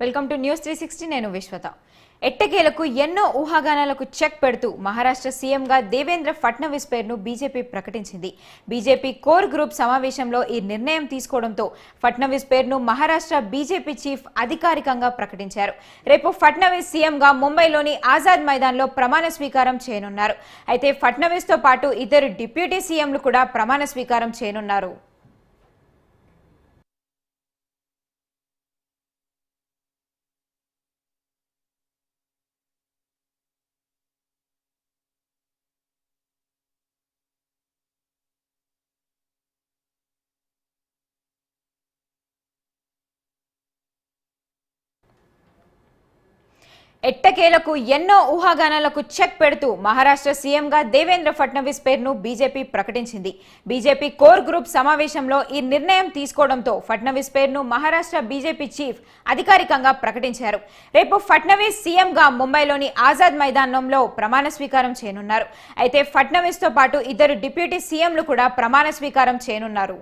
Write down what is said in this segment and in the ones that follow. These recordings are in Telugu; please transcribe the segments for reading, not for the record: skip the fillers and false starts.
వెల్కమ్ టు న్యూస్ 360 నేను విశ్వత. ఎట్టకేలకు ఎన్నో ఊహాగానాలకు చెక్ పెడుతూ మహారాష్ట్ర సీఎంగా దేవేంద్ర ఫడ్నవీస్ పేరును బీజేపీ ప్రకటించింది. బీజేపీ కోర్ గ్రూప్ సమావేశంలో ఈ నిర్ణయం తీసుకోవడంతో ఫడ్నవీస్ పేరును మహారాష్ట్ర బీజేపీ చీఫ్ అధికారికంగా ప్రకటించారు. రేపు ఫడ్నవీస్ సీఎంగా ముంబైలోని ఆజాద్ మైదాన్లో ప్రమాణ స్వీకారం చేయనున్నారు. అయితే ఫడ్నవీస్తో పాటు ఇద్దరు డిప్యూటీ సీఎంలు కూడా ప్రమాణ స్వీకారం చేయనున్నారు. ఎట్టకేలకు ఎన్నో ఊహాగానాలకు చెక్ పెడుతూ మహారాష్ట్ర సీఎంగా దేవేంద్ర ఫడ్నవీస్ పేరును బీజేపీ ప్రకటించింది. బీజేపీ కోర్ గ్రూప్ సమావేశంలో ఈ నిర్ణయం తీసుకోవడంతో ఫడ్నవీస్ పేరును మహారాష్ట్ర బీజేపీ చీఫ్ అధికారికంగా ప్రకటించారు. రేపు ఫడ్నవీస్ సీఎంగా ముంబైలోని ఆజాద్ మైదానంలో ప్రమాణ స్వీకారం చేయనున్నారు. అయితే ఫడ్నవీస్తో పాటు ఇద్దరు డిప్యూటీ సీఎంలు కూడా ప్రమాణ స్వీకారం చేయనున్నారు.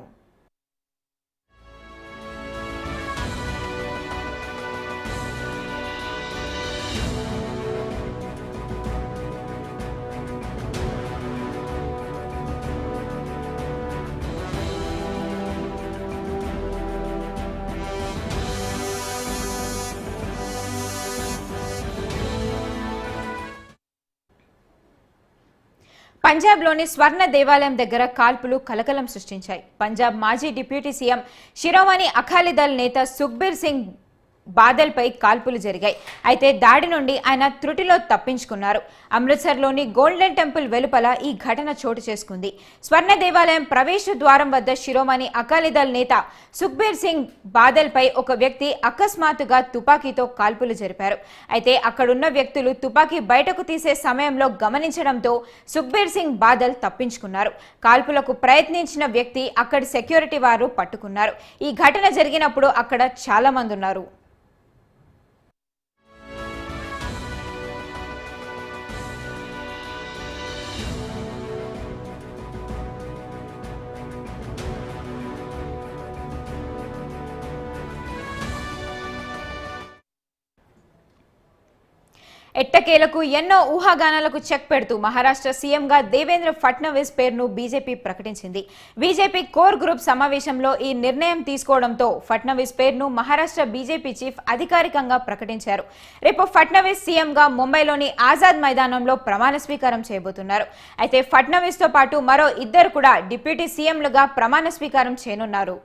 పంజాబ్లోని స్వర్ణ దేవాలయం దగ్గర కాల్పులు కలకలం సృష్టించాయి. పంజాబ్ మాజీ డిప్యూటీ సీఎం శిరోమణి అకాలీదళ్ నేత సుఖ్బీర్ సింగ్ బాదల్పై కాల్పులు జరిగాయి. అయితే దాడి నుండి ఆయన త్రుటిలో తప్పించుకున్నారు. అమృత్సర్లోని గోల్డెన్ టెంపుల్ వెలుపల ఈ ఘటన చోటు చేసుకుంది. స్వర్ణ దేవాలయం ప్రవేశ ద్వారం వద్ద శిరోమణి అకాలీదళ్ నేత సుఖ్బీర్ సింగ్ బాదల్పై ఒక వ్యక్తి అకస్మాత్తుగా తుపాకీతో కాల్పులు జరిపారు. అయితే అక్కడున్న వ్యక్తులు తుపాకీ బయటకు తీసే సమయంలో గమనించడంతో సుఖ్బీర్ సింగ్ బాదల్ తప్పించుకున్నారు. కాల్పులకు ప్రయత్నించిన వ్యక్తి అక్కడి సెక్యూరిటీ వారు పట్టుకున్నారు. ఈ ఘటన జరిగినప్పుడు అక్కడ చాలా మంది ఉన్నారు. ఎట్టకేలకు ఎన్నో ఊహాగానాలకు చెక్ పెడుతూ మహారాష్ట్ర సీఎంగా దేవేంద్ర ఫడ్నవీస్ పేరును బీజేపీ ప్రకటించింది. బీజేపీ కోర్ గ్రూప్ సమావేశంలో ఈ నిర్ణయం తీసుకోవడంతో ఫడ్నవీస్ పేరును మహారాష్ట్ర బీజేపీ చీఫ్ అధికారికంగా ప్రకటించారు. రేపు ఫడ్నవీస్ సీఎంగా ముంబైలోని ఆజాద్ మైదానంలో ప్రమాణ స్వీకారం చేయబోతున్నారు. అయితే ఫడ్నవీస్తో పాటు మరో ఇద్దరు కూడా డిప్యూటీ సీఎంలుగా ప్రమాణ స్వీకారం చేయనున్నారు.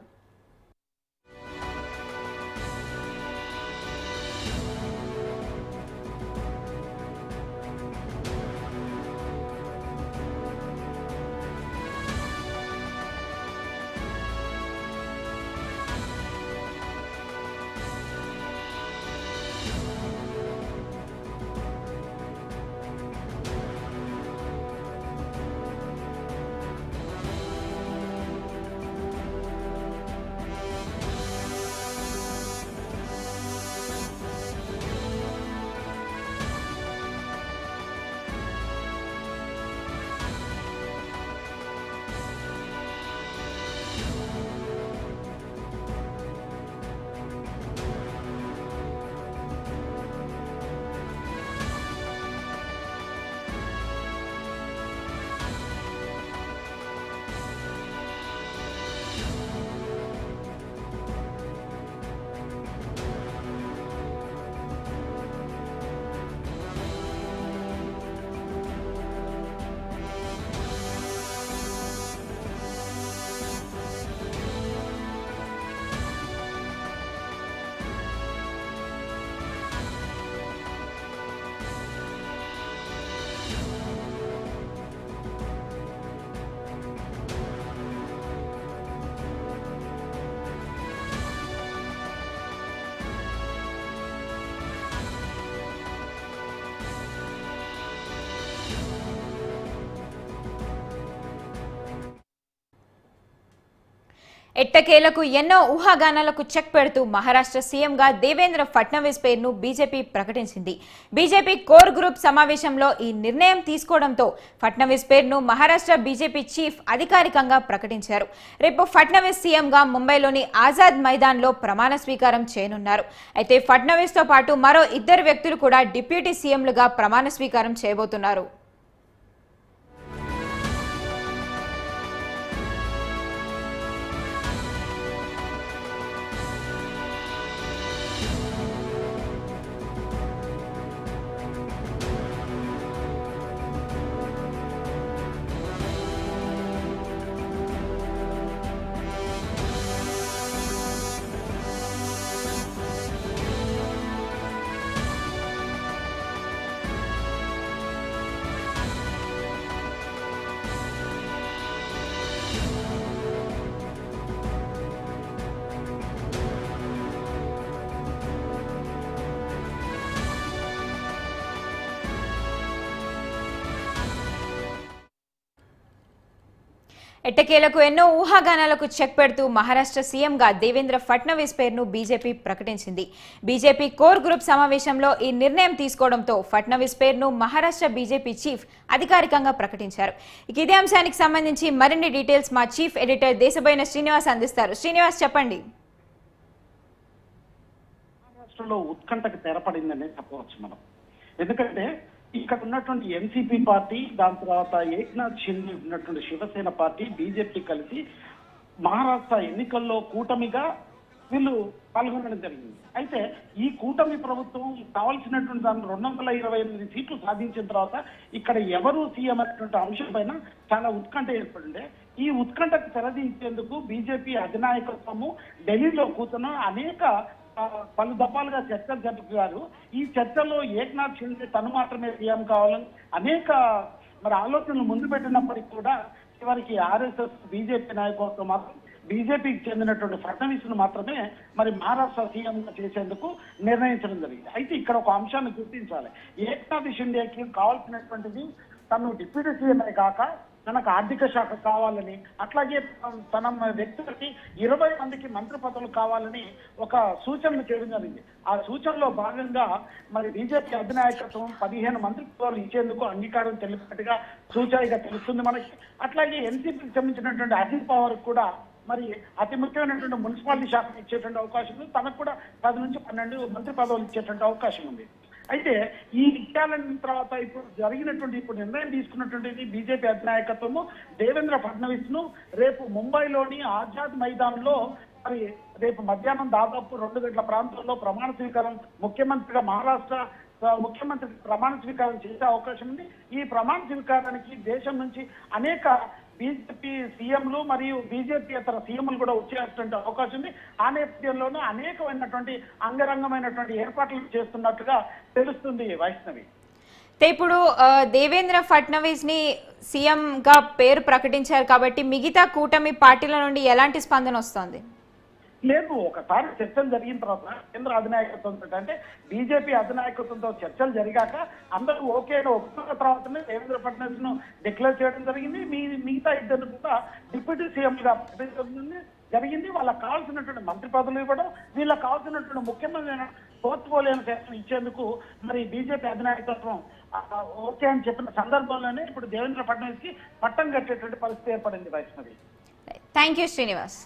ఎట్టకేలకు ఎన్నో ఊహాగానాలకు చెక్ పెడుతూ మహారాష్ట్ర సీఎంగా దేవేంద్ర ఫడ్నవీస్ పేరును బీజేపీ ప్రకటించింది. బీజేపీ కోర్ గ్రూప్ సమావేశంలో ఈ నిర్ణయం తీసుకోవడంతో ఫడ్నవీస్ పేరును మహారాష్ట్ర బీజేపీ చీఫ్ అధికారికంగా ప్రకటించారు. రేపు ఫడ్నవీస్ సీఎంగా ముంబైలోని ఆజాద్ మైదాన్లో ప్రమాణ స్వీకారం చేయనున్నారు. అయితే ఫడ్నవీస్ తో పాటు మరో ఇద్దరు వ్యక్తులు కూడా డిప్యూటీ సీఎంలుగా ప్రమాణ స్వీకారం చేయబోతున్నారు. ఎట్టకేలకు ఎన్నో ఊహాగానాలకు చెక్ పెడుతూ మహారాష్ట్ర సీఎంగా దేవేంద్ర ఫడ్నవీస్ పేరును బీజేపీ ప్రకటించింది. బీజేపీ కోర్ గ్రూప్ సమావేశంలో ఈ నిర్ణయం తీసుకోవడంతో ఫడ్నవీస్ పేరును మహారాష్ట్ర బీజేపీ చీఫ్ అధికారికంగా ప్రకటించారు. ఇదే అంశానికి సంబంధించి మరిన్ని డీటెయిల్స్ మా చీఫ్ ఎడిటర్ దేశబోయిన శ్రీనివాస్ అందిస్తారు. శ్రీనివాస్, చెప్పండి. మహారాష్ట్రలో ఉత్కంఠకు తెరపడిందనే చెప్పవచ్చు మనం. ఎందుకంటే ఇక్కడ ఉన్నటువంటి ఎన్సీపీ పార్టీ, దాని తర్వాత ఏక్నాథ్ షిండే ఉన్నటువంటి శివసేన పార్టీ, బీజేపీ కలిసి మహారాష్ట్ర ఎన్నికల్లో కూటమిగా వీళ్ళు పాల్గొనడం జరిగింది. అయితే ఈ కూటమి ప్రభుత్వం కావాల్సినటువంటి దాని 228 సీట్లు సాధించిన తర్వాత ఇక్కడ ఎవరు సీఎం అనేటువంటి అంశం పైన చాలా ఉత్కంఠ ఏర్పడింది. ఈ ఉత్కంఠకు తెరదించేందుకు బీజేపీ అధినాయకత్వము ఢిల్లీలో కూర్చున్న అనేక పలు దఫాలుగా చర్చలు జరుపుతారు. ఈ చర్చల్లో ఏక్నాథ్ షిండే తను మాత్రమే సీఎం కావాలని అనేక ఆలోచనలు ముందు పెట్టినప్పటికీ కూడా చివరికి ఆర్ఎస్ఎస్ బీజేపీ నాయకత్వం మాత్రం బీజేపీకి చెందినటువంటి ఫడ్నవీస్ ను మాత్రమే మహారాష్ట్ర సీఎం చేసేందుకు నిర్ణయించడం జరిగింది. అయితే ఇక్కడ ఒక అంశాన్ని గుర్తించాలి. ఏక్నాథ్ షిండేకి కావాల్సినటువంటిది తను డిప్యూటీ సీఎంఏ కాక తనకు ఆర్థిక శాఖ కావాలని, అట్లాగే తన వ్యక్తులకి 20 మందికి మంత్రి పదవులు కావాలని ఒక సూచనలు చేయడం జరిగింది. ఆ సూచనలో భాగంగా బీజేపీ అధినాయకత్వం 15 మంత్రి పదవులు ఇచ్చేందుకు అంగీకారం తెలిపినట్టుగా సూచనగా తెలుస్తుంది మనకి. అట్లాగే ఎన్సీపీకి సంబంధించినటువంటి అజిత్ పవార్ కూడా అతి ముఖ్యమైనటువంటి మున్సిపాలిటీ శాఖ ఇచ్చేటువంటి అవకాశం ఉంది. తనకు కూడా 10 నుంచి 12 మంత్రి పదవులు ఇచ్చేటువంటి అవకాశం ఉంది. అయితే ఈ విషయాల తర్వాత ఇప్పుడు నిర్ణయం తీసుకున్నటువంటిది బీజేపీ అధినాయకత్వము దేవేంద్ర ఫడ్నవీస్ ను రేపు ముంబైలోని ఆజాద్ మైదాన్ లో రేపు మధ్యాహ్నం దాదాపు 2 గంటల ప్రాంతంలో ప్రమాణ స్వీకారం ముఖ్యమంత్రిగా మహారాష్ట్ర ముఖ్యమంత్రి ప్రమాణ స్వీకారం చేసే అవకాశం ఉంది. ఈ ప్రమాణ స్వీకారానికి దేశం నుంచి అనేక బీజేపీ సీఎంలు మరియు బీజేపీయేతర సీఎంలు కూడా వచ్చేటువంటి అవకాశం ఉంది. ఆ నేపథ్యంలోనూ అనేకమైనటువంటి అంగరంగమైనటువంటి ఏర్పాట్లు చేస్తున్నట్టుగా తెలుస్తుంది. వైష్ణవి, ఇప్పుడు దేవేంద్ర ఫడ్నవీస్ ని సీఎం గా పేరు ప్రకటించారు కాబట్టి మిగతా కూటమి పార్టీల నుండి ఎలాంటి స్పందన వస్తోంది? లేదు, ఒకసారి చర్చలు జరిగిన తర్వాత కేంద్ర అధినాయకత్వంతో అంటే బీజేపీ అధినాయకత్వంతో చర్చలు జరిగాక అందరూ ఓకేగా ఒప్పుకున్న తర్వాతనే దేవేంద్ర ఫడ్నవీస్ ను డిక్లేర్ చేయడం జరిగింది. మిగతా ఇద్దరు కూడా డిప్యూటీ సీఎంలుగా ప్రకటించడం జరిగింది. వాళ్ళకి కావాల్సినటువంటి మంత్రి పదవులు ఇవ్వడం, వీళ్ళకి కావాల్సినటువంటి ముఖ్యమైన పోర్ట్ఫోలియో శాఖను ఇచ్చేందుకు బీజేపీ అధినాయకత్వం ఓకే అని చెప్పిన సందర్భంలోనే ఇప్పుడు దేవేంద్ర ఫడ్నవీస్ కి పట్టం కట్టేటువంటి పరిస్థితి ఏర్పడింది. Vaishnavi, thank you Srinivas.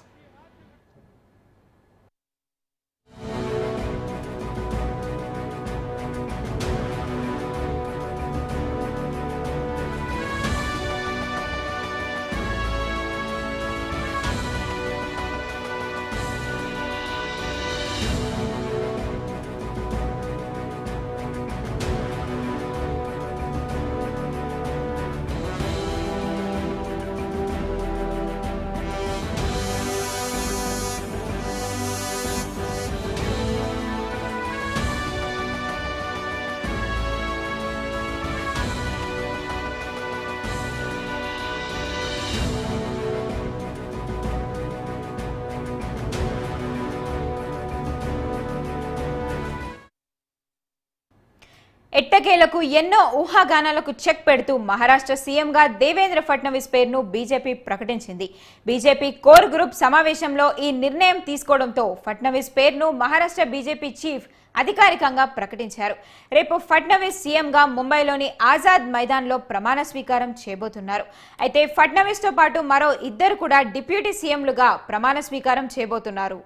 ఎట్టకేలకు ఎన్నో ఊహాగానాలకు చెక్ పెడుతూ మహారాష్ట్ర సీఎంగా దేవేంద్ర ఫడ్నవీస్ పేరును బీజేపీ ప్రకటించింది. బీజేపీ కోర్ గ్రూప్ సమావేశంలో ఈ నిర్ణయం తీసుకోవడంతో ఫడ్నవీస్ పేరును మహారాష్ట్ర బీజేపీ చీఫ్ అధికారికంగా ప్రకటించారు. రేపు ఫడ్నవీస్ సీఎంగా ముంబైలోని ఆజాద్ మైదాన్లో ప్రమాణ స్వీకారం చేయబోతున్నారు. అయితే ఫడ్నవీస్తో పాటు మరో ఇద్దరు కూడా డిప్యూటీ సీఎంలుగా ప్రమాణ స్వీకారం చేయబోతున్నారు.